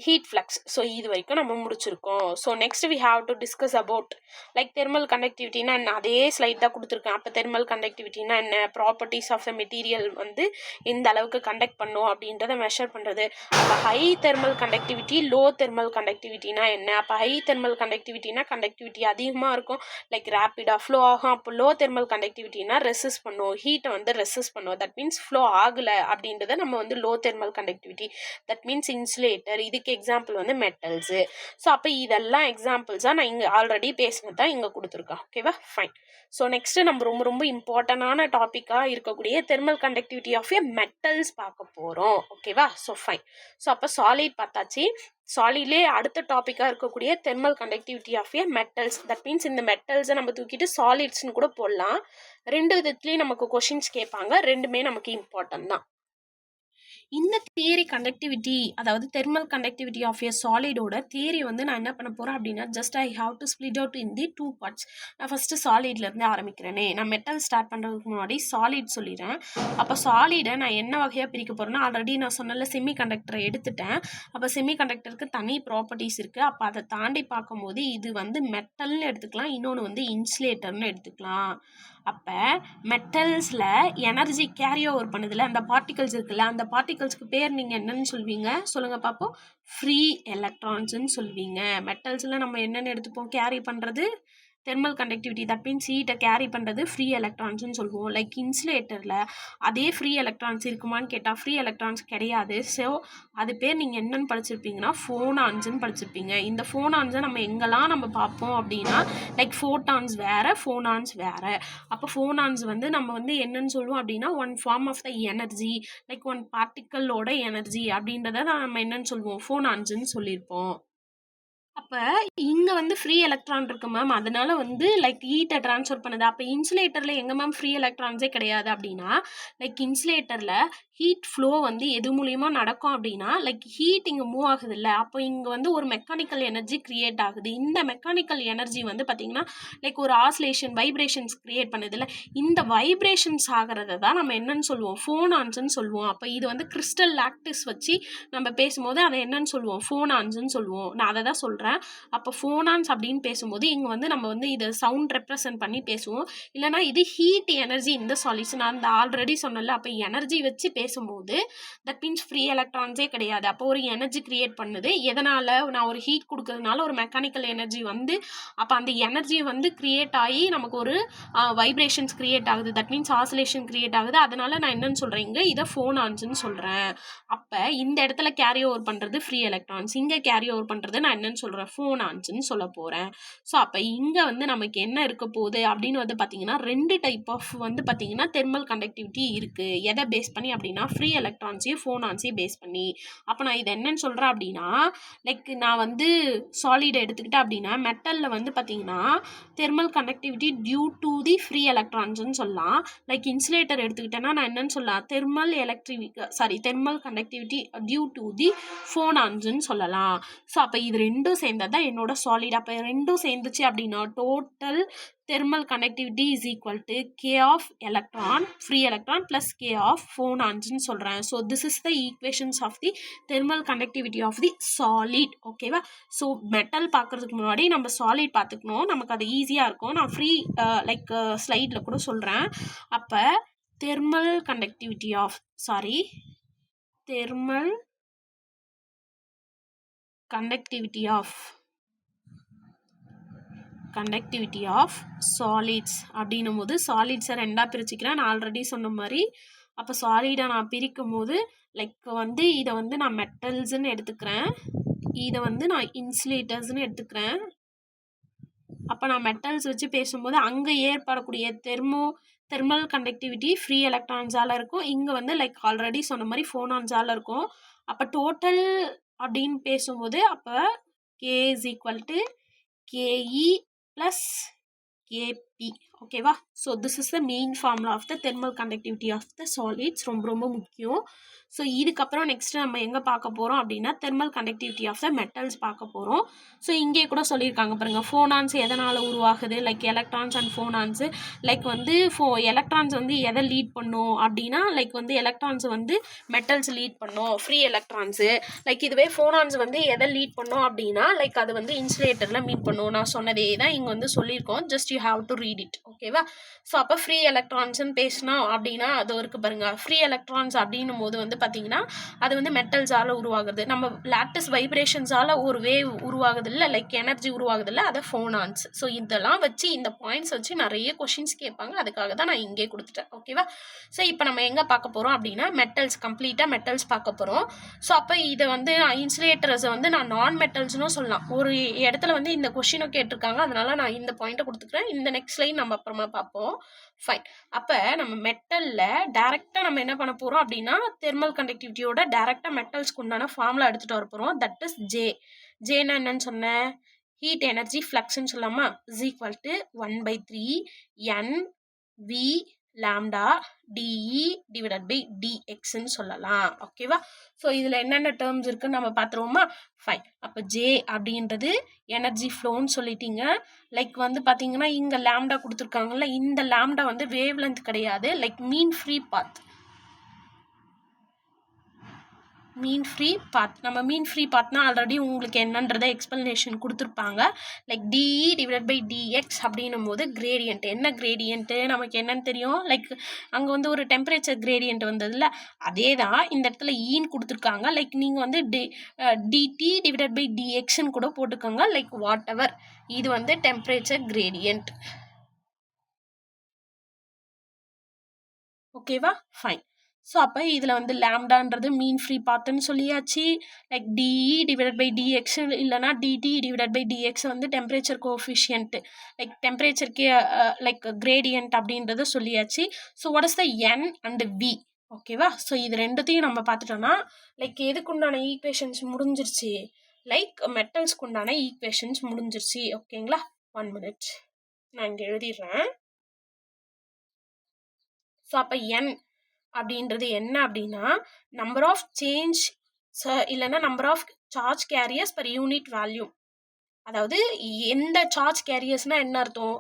heat flux. So இது வரைக்கும் நம்ம முடிச்சிருக்கோம். So next we have to discuss about like thermal கண்டக்டிவிட்டினா என்ன, அதே ஸ்லைட் தான் கொடுத்துருக்கேன். அப்போ தெர்மல் கண்டக்டிவிட்டினா என்ன, ப்ராப்பர்ட்டிஸ் ஆஃப் த மெட்டீரியல் வந்து எந்த அளவுக்கு கண்டக்ட் பண்ணும் அப்படின்றத மெஷர் பண்ணுறது. அப்போ high thermal conductivity, low thermal கண்டக்டிவிட்டினா என்ன, அப்போ ஹை தெர்மல் கண்டக்டிவிட்டினா கண்டக்டிவிட்டி அதிகமாக இருக்கும், லைக் ரேப்பிடாக ஃப்ளோ ஆகும். அப்போ லோ தெர்மல் கண்டக்டிவிட்டினா ரெசிஸ்ட் பண்ணும், ஹீட்டை வந்து ரெசிஸ்ட் பண்ணும், தட் மீன்ஸ் ஃப்ளோ ஆகலை அப்படின்றத நம்ம வந்து low thermal conductivity, that means insulator. இதுக்கு எக்ஸாம்பிள் வந்து மெட்டல்ஸு. ஸோ அப்போ இதெல்லாம் எக்ஸாம்பிள்ஸாக நான் இங்கே ஆல்ரெடி பேசினது தான் இங்கே கொடுத்துருக்கேன். ஓகேவா? ஃபைன். ஸோ நெக்ஸ்ட்டு நம்ம ரொம்ப ரொம்ப இம்பார்ட்டண்டான டாப்பிக்காக இருக்கக்கூடிய thermal conductivity of a metals பார்க்க போகிறோம். ஓகேவா? So fine. ஸோ அப்போ சாலிட் பார்த்தாச்சு. சாலிட்லேயே அடுத்த டாப்பிக்காக இருக்கக்கூடிய thermal conductivity of a metals, that means இந்த மெட்டல்ஸை நம்ம தூக்கிட்டு சாலிட்ஸ்னு கூட போடலாம். ரெண்டு விதத்துலேயும் நமக்கு கொஷின்ஸ் கேட்பாங்க, ரெண்டுமே நமக்கு இம்பார்ட்டன்ட் தான். இந்த தியரி கண்டக்டிவிட்டி, அதாவது தெர்மல் கண்டக்டிவிட்டி ஆஃப் ஏ சாலிடோட தியரி வந்து நான் என்ன பண்ண போகிறேன் அப்படின்னா just I have to split out in the 2 parts. நான் ஃபஸ்ட்டு சாலிட்லேருந்து ஆரம்பிக்கிறேனே. நான் மெட்டல் ஸ்டார்ட் பண்ணுறதுக்கு முன்னாடி சாலிட் சொல்லிடுறேன். அப்போ சாலிடை நான் என்ன வகையாக பிரிக்க போகிறேன்னா, ஆல்ரெடி நான் சொன்னல செமி கண்டக்டரை எடுத்துட்டேன். அப்போ செமி கண்டக்டருக்கு தனி ப்ராப்பர்ட்டிஸ் இருக்குது. அப்போ அதை தாண்டி பார்க்கும்போது இது வந்து மெட்டல்னு எடுத்துக்கலாம், இன்னொன்று வந்து இன்சுலேட்டர்னு எடுத்துக்கலாம். அப்போ மெட்டல்ஸில் எனர்ஜி கேரி ஓவர் பண்ணுதில்ல, அந்த பார்ட்டிகல்ஸ் இருக்குல்ல, அந்த பார்ட்டிகல்ஸ்க்கு பேர் நீங்கள் என்னன்னு சொல்வீங்க சொல்லுங்கள் பார்ப்போம், ஃப்ரீ எலக்ட்ரான்ஸ்ன்னு சொல்வீங்க. மெட்டல்ஸில் நம்ம என்னென்னு எடுத்துப்போம், கேரி பண்ணுறது தெர்மல் கண்டக்டிவிட்டி, தட் மீன்ஸ் ஹீட்டை கேரி பண்ணுறது ஃப்ரீ எலக்ட்ரான்ஸ்னு சொல்லுவோம். லைக் இன்சுலேட்டரில் அதே ஃப்ரீ எலக்ட்ரான்ஸ் இருக்குமான்னு கேட்டால் ஃப்ரீ எலக்ட்ரான்ஸ் கிடையாது. ஸோ அது பேர் நீங்கள் என்னென்னு படிச்சிருப்பீங்கன்னா ஃபோனான்ஸ்ன்னு படிச்சிருப்பீங்க. இந்த ஃபோனான்ஸை நம்ம எங்கெல்லாம் நம்ம பார்ப்போம் அப்படின்னா லைக் ஃபோட்டான்ஸ் வேறு, ஃபோனான்ஸ் வேறு. அப்போ ஃபோனான்ஸ் வந்து நம்ம வந்து என்னன்னு சொல்லுவோம் அப்படின்னா one form of the energy, like one பார்ட்டிக்கலோட எனர்ஜி அப்படின்றத நம்ம என்னன்னு சொல்லுவோம், ஃபோனான்ஸ்ன்னு சொல்லியிருப்போம். அப்ப இங்க வந்து ஃப்ரீ எலக்ட்ரான் இருக்கு மேம். அதனால வந்து லைக் ஹீட்ட ட்ரான்ஸ்ஃபர் பண்ணுது. அப்ப இன்சுலேட்டர்ல எங்க மேம் ஃப்ரீ எலக்ட்ரான்ஸே கிடையாது அப்படின்னா, லைக் இன்சுலேட்டர்ல ஹீட் ஃப்ளோ வந்து எது மூலியமா நடக்கும் அப்படின்னா, லைக் ஹீட் இங்க மூவ் ஆகுதுல்ல, அப்போ இங்க வந்து ஒரு மெக்கானிக்கல் எனர்ஜி கிரியேட் ஆகுது. இந்த மெக்கானிக்கல் எனர்ஜி வந்து பாத்தீங்கன்னா லைக் ஒரு ஆசிலேஷன் வைப்ரேஷன்ஸ் கிரியேட் பண்ணுதுல்ல, இந்த வைப்ரேஷன்ஸ் ஆகிறத தான் நம்ம என்னன்னு சொல்லுவோம், ஃபோனான்ஸ்ன்னு சொல்லுவோம். அப்ப இது வந்து கிறிஸ்டல் லாக்டிஸ் வச்சு நம்ம பேசும்போது அதை என்னன்னு சொல்லுவோம், ஃபோனான்ஸ்ன்னு சொல்லுவோம். நான் அதை தான் சொல்றேன். அப்போ ஃபோனான்ஸ் அப்படின்னு பேசும்போது இங்க வந்து நம்ம வந்து இதை சவுண்ட் ரெப்ரசன்ட் பண்ணி பேசுவோம். இல்லைனா இது ஹீட் எனர்ஜி இந்த சாலிட்ஸ் நான் அந்த ஆல்ரெடி சொன்னல. அப்போ எனர்ஜி வச்சு பேசும்போது தட் மீன்ஸ் ஃப்ரீ எலக்ட்ரான்ஸே கிடையாது. அப்போ ஒரு எனர்ஜி கிரியேட் பண்ணுது. எதனால, நான் ஒரு ஹீட் கொடுக்கறதுனால ஒரு மெக்கானிக்கல் எனர்ஜி வந்து அப்போ அந்த எனர்ஜி வந்து கிரியேட் ஆகி நமக்கு ஒரு வைப்ரேஷன்ஸ் கிரியேட் ஆகுது. தட் மீன்ஸ் ஆசிலேஷன் கிரியேட் ஆகுது. அதனால நான் என்னன்னு சொல்றேன், இங்க இதை ஃபோனான்ஸ்ன்னு சொல்றேன். அப்ப இந்த இடத்துல கேரி ஓவர் பண்றது ஃப்ரீ எலக்ட்ரான்ஸ், இங்க கேரி ஓவர் பண்றது நான் என்னன்னு சொல்றேன், ஃபோனான்ஸ்ன்னு சொல்ல போறேன். ஸோ அப்ப இங்க வந்து நமக்கு என்ன இருக்க போகுது அப்படின்னு வந்து பாத்தீங்கன்னா, ரெண்டு டைப் ஆஃப் வந்து பாத்தீங்கன்னா தெர்மல் கண்டக்டிவிட்டி இருக்கு. எதை பேஸ் பண்ணி அப்படின்னா, ஃப்ரீ எலக்ட்ரான்ஸையும் ஃபோனான்ஸையும் பேஸ் பண்ணி. அப்ப நான் இது என்னன்னு சொல்றேன் அப்படின்னா, லைக் நான் வந்து சாலிட் எடுத்துக்கிட்டேன் அப்படின்னா, மெட்டல்ல வந்து பாத்தீங்கன்னா thermal conductivity due to the free எலக்ட்ரான்ஸ்ன்னு சொல்லலாம். லைக் இன்சுலேட்டர் எடுத்துக்கிட்டேன்னா நான் என்னன்னு சொல்லலாம், thermal conductivity due to the ஃபோனான்ஸ்ன்னு சொல்லலாம். ஸோ அப்போ இது ரெண்டும் சேர்ந்தது தான் என்னோட சாலிட். அப்போ ரெண்டும் சேர்ந்துச்சு அப்படின்னா total thermal conductivity is equal to k of electron free electron plus k of phonons ன்னு சொல்றேன். So this is the equations of the thermal conductivity of the solid. ஓகேவா? ஸோ மெட்டல் பார்க்கறதுக்கு முன்னாடி நம்ம சாலிட் பார்த்துக்கணும், நமக்கு அது ஈஸியாக இருக்கும். நான் ஃப்ரீ லைக் ஸ்லைடில் கூட சொல்கிறேன். அப்போ thermal conductivity of conductivity of solids அப்படின்னும் போது சாலிட்ஸை ரெண்டாக பிரிச்சுக்கிறேன். நான் ஆல்ரெடி சொன்ன மாதிரி. அப்போ சாலிடை நான் பிரிக்கும் போது லைக் வந்து இதை வந்து நான் மெட்டல்ஸ்ன்னு எடுத்துக்கிறேன், இதை வந்து நான் இன்சுலேட்டர்ஸ்ன்னு எடுத்துக்கிறேன். அப்போ நான் மெட்டல்ஸ் வச்சு பேசும்போது அங்கே ஏற்படக்கூடிய தெர்மல் கண்டக்டிவிட்டி ஃப்ரீ எலக்ட்ரான்ஸால் இருக்கும். இங்கே வந்து லைக் ஆல்ரெடி சொன்ன மாதிரி ஃபோனான்ஸால் இருக்கும். அப்போ டோட்டல் அப்படின்னு பேசும்போது அப்போ K is equal to KE plus KP. ஓகேவா? So this is the main formula of the thermal conductivity of the solids. ரொம்ப ரொம்ப முக்கியம். ஸோ இதுக்கப்புறம் நெக்ஸ்ட் நம்ம எங்கே பார்க்க போகிறோம் அப்படின்னா thermal conductivity of the metals பார்க்க போகிறோம். ஸோ இங்கே கூட சொல்லியிருக்காங்க பாருங்கள், ஃபோனான்ஸ் எதனால் உருவாகுது, லைக் எலக்ட்ரான்ஸ் அண்ட் ஃபோனான்ஸு. லைக் வந்து எலக்ட்ரான்ஸ் வந்து எதை லீட் பண்ணும் அப்படின்னா, லைக் வந்து எலக்ட்ரான்ஸ் வந்து மெட்டல்ஸ் லீட் பண்ணும், ஃப்ரீ எலக்ட்ரான்ஸு. லைக் இதுவே ஃபோனான்ஸ் வந்து எதை லீட் பண்ணும் அப்படின்னா, லைக் அது வந்து இன்சுலேட்டரில் மீட் பண்ணும். நான் சொன்னதே தான் இங்கே வந்து சொல்லியிருக்கோம், just you have to read it. ஓகேவா? ஸோ அப்போ ஃப்ரீ எலக்ட்ரான்ஸ்ன்னு பேசினோம் அப்படின்னா அது இருக்கு பாருங்கள். ஃப்ரீ எலக்ட்ரான்ஸ் அப்படின்னும் போது வந்து பார்த்தீங்கன்னா அது வந்து மெட்டல்ஸால் உருவாகுது. நம்ம லாட்டிஸ் வைப்ரேஷன்ஸால் ஒரு வேவ் உருவாகுது இல்லை, லைக் எனர்ஜி உருவாகுது இல்லை, அதை ஃபோனான்ஸ். ஸோ இதெல்லாம் வச்சு இந்த பாயிண்ட்ஸ் வச்சு நிறைய கொஷின்ஸ் கேட்பாங்க, அதுக்காக தான் நான் இங்கே கொடுத்துட்டேன். ஓகேவா? ஸோ இப்போ நம்ம எங்கே பார்க்க போகிறோம் அப்படின்னா கம்ப்ளீட்டாக மெட்டல்ஸ் பார்க்க போகிறோம். ஸோ அப்போ இதை வந்து நான் இன்சுலேட்டர்ஸை வந்து நான் நான் மெட்டல்ஸ்னும் சொல்லலாம். ஒரு இடத்துல வந்து இந்த கொஷினும் கேட்டிருக்காங்க, அதனால நான் இந்த பாயிண்ட்டை கொடுத்துக்கிறேன். இந்த நெக்ஸ்ட் லைன் நம்ம அப்புறமா பார்ப்போம். ஃபைன். அப்போ நம்ம மெட்டலில் டைரெக்டாக நம்ம என்ன பண்ண போகிறோம் அப்படின்னா தெர்மல் கண்டக்டிவிட்டியோட டைரெக்டாக மெட்டல்ஸ்க்கு உண்டான ஃபார்முலா எடுத்துகிட்டு வர போகிறோம். தட் இஸ் ஜேனா என்னன்னு சொன்னேன், ஹீட் எனர்ஜி ஃப்ளக்ஸ்ன்னு சொல்லாமா, is equal to 1/3 NV lambda dE divided by டிஎக்ஸ்ன்னு சொல்லலாம். ஓகேவா? ஸோ இதில் என்னென்ன டேர்ம்ஸ் இருக்குன்னு நம்ம பார்த்துருவோமா? ஃபைன். அப்போ ஜே அப்படின்றது எனர்ஜி ஃப்ளோன்னு சொல்லிட்டீங்க. லைக் வந்து பார்த்தீங்கன்னா இங்கே லாம்டா கொடுத்துருக்காங்கல்ல, இந்த லாம்டா வந்து வேவ் லென்த் கிடையாது, லைக் மீன் ஃப்ரீ பாத். நம்ம மீன் ஃப்ரீ பாத்னா ஆல்ரெடி உங்களுக்கு என்னன்றதை எக்ஸ்பிளனேஷன் கொடுத்துருப்பாங்க. Like DE divided by d x அப்படின்னும் போது கிரேடியன்ட். என்ன கிரேடியன்ட்டு நமக்கு என்னன்னு தெரியும், லைக் அங்கே வந்து ஒரு டெம்பரேச்சர் கிரேடியன்ட் வந்ததுல அதே தான் இந்த இடத்துல ஈன்னு கொடுத்துருக்காங்க. லைக் நீங்கள் வந்து டிடி டிவைடட் பை டிஎக்ஸ்ன்னு கூட போட்டுக்கோங்க, லைக் வாட் எவர். இது வந்து டெம்பரேச்சர் கிரேடியன்ட். ஓகேவா? ஃபைன். ஸோ அப்போ இதில் வந்து லேம்டான்றது மீன் ஃப்ரீ பாத்துன்னு சொல்லியாச்சு. Like DE divided by dx இல்லைனா டிடி டிவைடட் பை டிஎக்ஸ் வந்து டெம்பரேச்சர் கோஎஃபிஷியன்ட், லைக் டெம்பரேச்சருக்கு லைக் கிரேடியன்ட் அப்படின்றத சொல்லியாச்சு. So what is the N and V? ஓகேவா? ஸோ இது ரெண்டுத்தையும் நம்ம பார்த்துட்டோம்னா லைக் எதுக்குண்டான ஈக்குவேஷன்ஸ் முடிஞ்சிருச்சு, லைக் மெட்டல்ஸ்க்கு உண்டான ஈக்குவேஷன்ஸ் முடிஞ்சிருச்சு. ஓகேங்களா, 1 minute நான் இங்கே எழுதிடுறேன். ஸோ அப்போ என் அப்படின்றது என்ன அப்படின்னா நம்பர் ஆஃப் சேஞ்ச் இல்லைன்னா number of charge carriers per unit volume. அதாவது எந்த சார்ஜ் கேரியர்ஸ்னால் என்ன அர்த்தம்,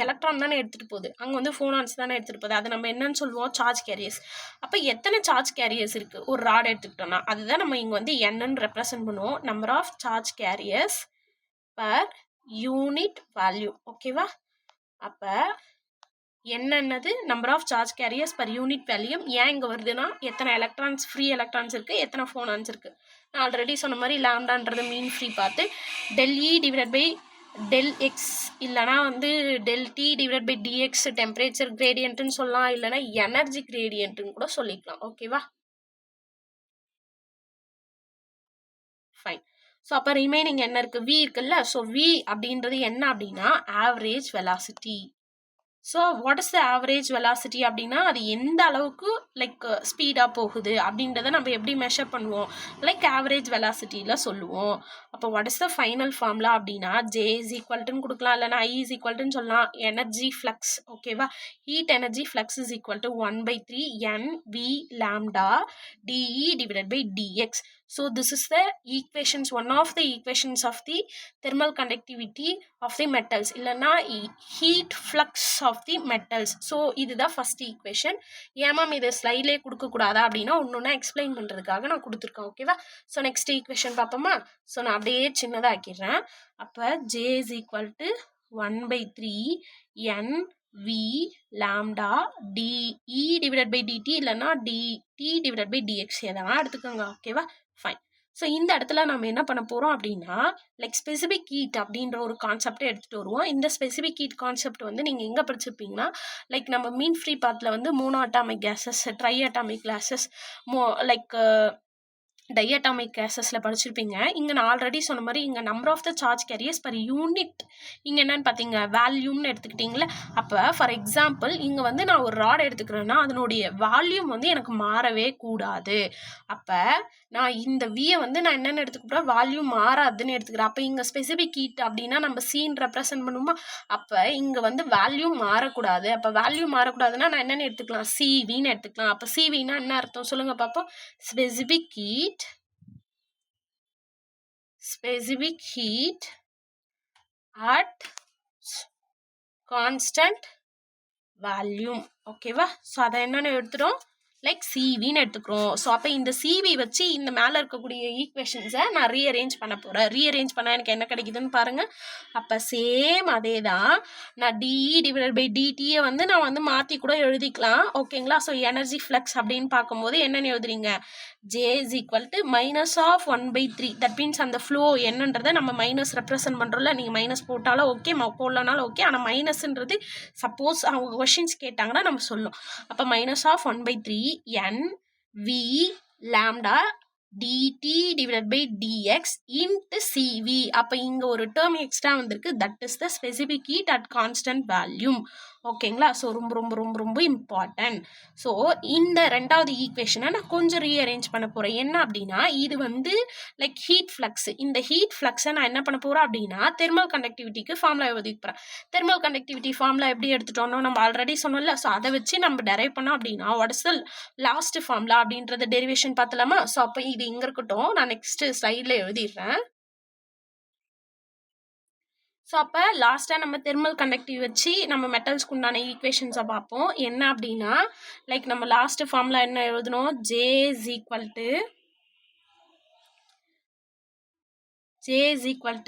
எலக்ட்ரான் தானே எடுத்துகிட்டு போகுது, அங்கே வந்து ஃபோனான்ஸ் தானே எடுத்துகிட்டு போகுது, அதை நம்ம என்னன்னு சொல்லுவோம், சார்ஜ் கேரியர்ஸ். அப்போ எத்தனை சார்ஜ் கேரியர்ஸ் இருக்குது ஒரு ராட் எடுத்துக்கிட்டோம்னா அதுதான் நம்ம இங்கே வந்து என்னன்னு ரெப்ரசன்ட் பண்ணுவோம், number of charge carriers per unit volume. ஓகேவா, அப்போ என்னென்னது number of charge carriers per unit volume. ஏன் இங்கே வருதுன்னா எத்தனை எலக்ட்ரான்ஸ் ஃப்ரீ எலக்ட்ரான்ஸ் இருக்குது, எத்தனை ஃபோனான்ஸ் இருக்குது. நான் ஆல்ரெடி சொன்ன மாதிரி லாம்டான்றது மீன் ஃப்ரீ பார்த்து ΔE டிவைட் பை ΔX இல்லைனா வந்து ΔT divide by DX temperature கிரேடியன்ட்டுன்னு சொல்லலாம், இல்லைனா எனர்ஜி கிரேடியன்ட்டுன்னு கூட சொல்லிக்கலாம். ஓகேவா, ஃபைன். ஸோ அப்போ ரிமைனிங் என்ன இருக்குது, V இருக்குல்ல. ஸோ V அப்படின்றது என்ன அப்படின்னா average velocity. So what is the average velocity அப்படின்னா அது எந்த அளவுக்கு லைக் ஸ்பீடாக போகுது அப்படின்றத நம்ம எப்படி மெஷர் பண்ணுவோம், லைக் ஆவரேஜ் வெலாசிட்டியில் சொல்லுவோம். அப்போ what is the final formula அப்படின்னா J இஸ் ஈக்குவல்ட்டுன்னு கொடுக்கலாம், இல்லைனா I இஸ் ஈக்குவல்ட்டுன்னு சொல்லலாம், எனர்ஜி ஃப்ளக்ஸ். ஓகேவா, heat energy flux is equal to 1/3 NV lambda DE divided by DX. So this is the equations, one of the equations of the thermal conductivity of the metals இல்லைன்னா heat flux of the metals. So இதுதான் ஃபர்ஸ்ட் ஈக்குவேஷன். ஏன் மேம் இது ஸ்லைட்லேயே கொடுக்கக்கூடாதா அப்படின்னா ஒன்று எக்ஸ்பிளைன் பண்ணுறதுக்காக நான் கொடுத்துருக்கேன். ஓகேவா, ஸோ நெக்ஸ்ட் ஈக்குவேஷன் பார்ப்போமா. ஸோ நான் அப்படியே சின்னதாக ஆக்கிடுறேன். அப்போ J is equal to 1/3 NV lambda DE divided by DT இல்லைன்னா DT divided by DX எதனா எடுத்துக்கோங்க. ஓகேவா, ஃபைன். ஸோ இந்த இடத்துல நம்ம என்ன பண்ண போகிறோம் அப்படின்னா லைக் ஸ்பெசிபிக் ஹீட் அப்படின்ற ஒரு கான்செப்டை எடுத்துகிட்டு வருவோம். இந்த ஸ்பெசிபிக் ஹீட் கான்செப்ட் வந்து நீங்கள் எங்கே படிச்சிருப்பீங்கன்னா லைக் நம்ம மீன் ஃப்ரீ பாத்தில் வந்து monoatomic gases, triatomic gases, like diatomic கேஸஸில் படிச்சிருப்பீங்க. இங்கே நான் ஆல்ரெடி சொன்ன மாதிரி இங்கே number of the charge carriers per unit இங்கே என்னென்னு பார்த்தீங்க வேல்யூம்னு எடுத்துக்கிட்டிங்களே. அப்போ ஃபார் எக்ஸாம்பிள் இங்கே வந்து நான் ஒரு ராட் எடுத்துக்கிறேன்னா அதனுடைய வால்யூம் வந்து எனக்கு மாறவே கூடாது. அப்போ நான் இந்த வியை வந்து நான் என்னென்னு எடுத்துக்கிட்டேன், வால்யூம் மாறாதுன்னு எடுத்துக்கிறேன். அப்போ இங்கே ஸ்பெசிபிக் ஹீட் அப்படின்னா நம்ம சீன் ரெப்ரசன்ட் பண்ணுமா, அப்போ இங்கே வந்து வேல்யூம் மாறக்கூடாது. அப்போ வேல்யூம் மாறக்கூடாதுன்னா நான் என்னென்னு எடுத்துக்கலாம், சிவின்னு எடுத்துக்கலாம். அப்போ சிவின்னா என்ன அர்த்தம் சொல்லுங்கள் பார்ப்போம், specific heat at constant volume. ஓகேவா, ஸோ அதை என்னென்னு எடுத்துட்டோம், லைக் சிவின்னு எடுத்துக்கிறோம். ஸோ அப்போ இந்த சிவி வச்சு இந்த மேலே இருக்கக்கூடிய ஈக்குவேஷன்ஸை நான் ரீஅரேஞ்ச் பண்ண போகிறேன். ரீஅரேஞ்ச் பண்ணால் எனக்கு என்ன கிடைக்குதுன்னு பாருங்கள். அப்போ சேம் அதே தான், நான் டிஇ டிவைடட் பை டிடியை வந்து நான் வந்து மாற்றி கூட எழுதிக்கலாம். ஓகேங்களா, ஸோ எனர்ஜி ஃப்ளக்ஸ் அப்படின்னு பார்க்கும்போது என்னென்னு எழுதுறீங்க, J is equal to minus of 1/3. that means அந்த ஃப்ளோ என்னன்றதை நம்ம மைனஸ் ரெப்ரசன்ட் பண்ணுறோம்ல, நீங்கள் மைனஸ் போட்டாலும் ஓகே, போடலனாலும் ஓகே, ஆனால் மைனஸ்ன்றது சப்போஸ் அவங்க கொஷின்ஸ் கேட்டாங்கன்னா நம்ம சொல்லணும். அப்போ minus of 1/3 NV lambda DT divided by DX into CV. அப்போ இங்கே ஒரு டேர்ம் எக்ஸ்ட்ரா வந்திருக்கு, that is the specific heat at constant volume. ஓகேங்களா, ஸோ ரொம்ப ரொம்ப ரொம்ப ரொம்ப இம்பார்ட்டன்ட். ஸோ இந்த ரெண்டாவது ஈக்குவேஷனை நான் கொஞ்சம் ரீஅரேஞ்ச் பண்ண போகிறேன். என்ன அப்படின்னா இது வந்து லைக் ஹீட் ஃப்ளக்ஸ். இந்த ஹீட் ஃப்ளக்ஸை நான் என்ன பண்ண போகிறேன் அப்படின்னா தெர்மல் கண்டக்டிவிட்டிக்கு ஃபார்முலா எழுதிக்க போகிறேன். தெர்மல் கண்டக்டிவிட்டி ஃபார்முலா எப்படி எடுத்துட்டோம்னா நம்ம ஆல்ரெடி சொன்னோம்ல, ஸோ அதை வச்சு நம்ம டெரைவ் பண்ணோம் அப்படின்னா what is the last formula அப்படின்றத டெரிவேஷன் பார்த்தலாமா. ஸோ அப்போ இது இங்கே இருக்கட்டும், நான் நெக்ஸ்ட் ஸ்லைடில் எழுதிடுறேன். ஸோ அப்போ லாஸ்ட்டாக நம்ம தெர்மல் கண்டக்டிவ் வச்சு நம்ம மெட்டல்ஸ்க்கு உண்டான ஈக்குவேஷன்ஸை பார்ப்போம். என்ன அப்படின்னா லைக் நம்ம லாஸ்ட்டு ஃபார்முலா என்ன எழுதணும், J is equal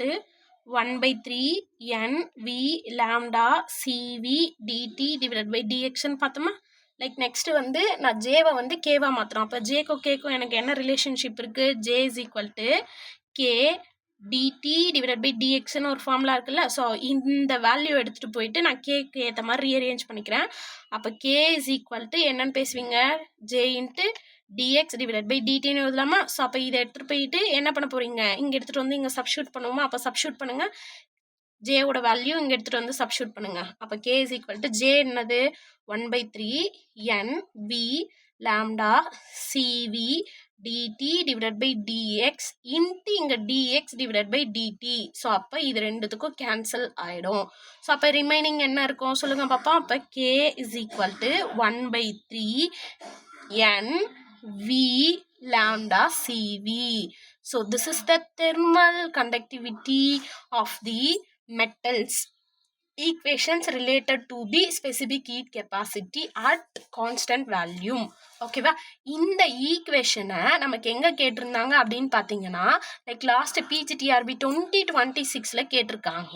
to 1/3 NV lambda CV DT divided by DXன்னு பார்த்தோமா. லைக் நெக்ஸ்ட்டு வந்து நான் ஜேவை வந்து கேவாக மாற்றுறோம். அப்போ ஜேக்கும் கேக்கும் எனக்கு என்ன ரிலேஷன்ஷிப் இருக்குது, J is equal to K dt divided by dxன்னு ஒரு ஃபார்முலா இருக்குல்ல. ஸோ இந்த வேல்யூ எடுத்துகிட்டு போயிட்டு நான் கேக்கு ஏற்ற மாதிரி ரீஅரேஞ்ச் பண்ணிக்கிறேன். அப்போ கே இஸ் ஈக்குவல் டு என்னன்னு பேசுவீங்க, J into dx divided by dtன்னு எழுதலாமா. ஸோ அப்போ இதை எடுத்துகிட்டு போயிட்டு என்ன பண்ண போகிறீங்க, இங்கே எடுத்துகிட்டு வந்து இங்கே சப்ஸ்டியூட் பண்ணுவோமா. அப்போ சப்ஸ்டியூட் பண்ணுங்கள், ஜேவோட வேல்யூ இங்கே எடுத்துகிட்டு வந்து சப்ஸ்டியூட் பண்ணுங்கள். அப்போ K is equal to J என்னது 1/3 NV lambda CV dt divided by dx into இங்கே dx divided by dt. So அப்போ இது ரெண்டுத்துக்கும் கேன்சல் ஆகிடும். ஸோ அப்போ ரிமைனிங் என்ன இருக்கும் சொல்லுங்கள் பார்ப்போம். அப்போ k is equal to 1/3 n v lambda cv. So this is the thermal conductivity of the metals. Equations related to the specific heat capacity at constant volume. ஓகேவா? இந்த ஈக்குவேஷனை நமக்கு எங்கே கேட்டிருந்தாங்க அப்படின்னு பார்த்தீங்கன்னா லைக் லாஸ்ட் பிஜிடிஆர்பி 2026 கேட்டிருக்காங்க.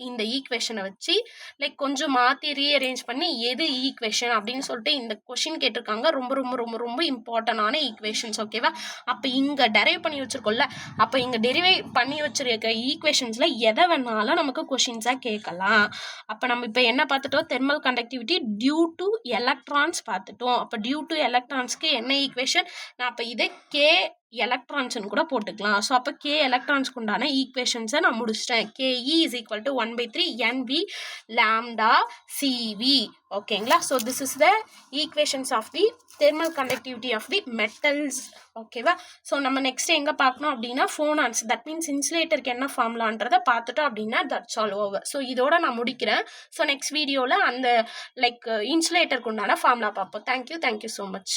இந்த ஈக்குவேஷனை வச்சு லைக் கொஞ்சம் மாற்றி ரீஅரேஞ்ச் பண்ணி எது ஈக்குவேஷன் அப்படின்னு சொல்லிட்டு இந்த கொஷின் கேட்டிருக்காங்க. ரொம்ப ரொம்ப ரொம்ப ரொம்ப இம்பார்ட்டண்டான ஈக்குவேஷன்ஸ். ஓகேவா? அப்போ இங்கே டெரைவ் பண்ணி வச்சுருக்கோம்ல, அப்போ இங்கே டெரிவைவ் பண்ணி வச்சுருக்க ஈக்குவேஷன்ஸில் எதை வேணாலும் நமக்கு கொஷின்ஸாக கேட்கலாம். அப்போ நம்ம இப்போ என்ன பார்த்துட்டோம், thermal conductivity due to electrons பார்த்துட்டோம். அப்போ டியூ டு எலக்ட்ரான்ஸ்க்கு என்ன ஈக்குவேஷன், நான் அப்போ இதை கே எலக்ட்ரான்ஸ்னு கூட போட்டுக்கலாம். ஸோ அப்போ கே எலக்ட்ரான்ஸ்க்கு உண்டான ஈக்குவேஷன்ஸை நான் முடிச்சிட்டேன். KE is equal to 1/3 NV lambda CV. ஓகேங்களா? So this is the equations of the thermal conductivity of the metals. ஓகேவா? ஸோ நம்ம நெக்ஸ்ட் எங்கே பார்க்கணும் அப்படின்னா ஃபோனான்ஸ், தட் மீன்ஸ் இன்சுலேட்டருக்கு என்ன ஃபார்முலான்றதை பார்த்துட்டோம் அப்படின்னா தட்ஸ் ஆல் ஓவர். ஸோ இதோட நான் முடிக்கிறேன். ஸோ நெக்ஸ்ட் வீடியோவில் அந்த லைக் இன்சுலேட்டருக்கு உண்டான ஃபார்முலா பார்ப்போம். Thank you so much.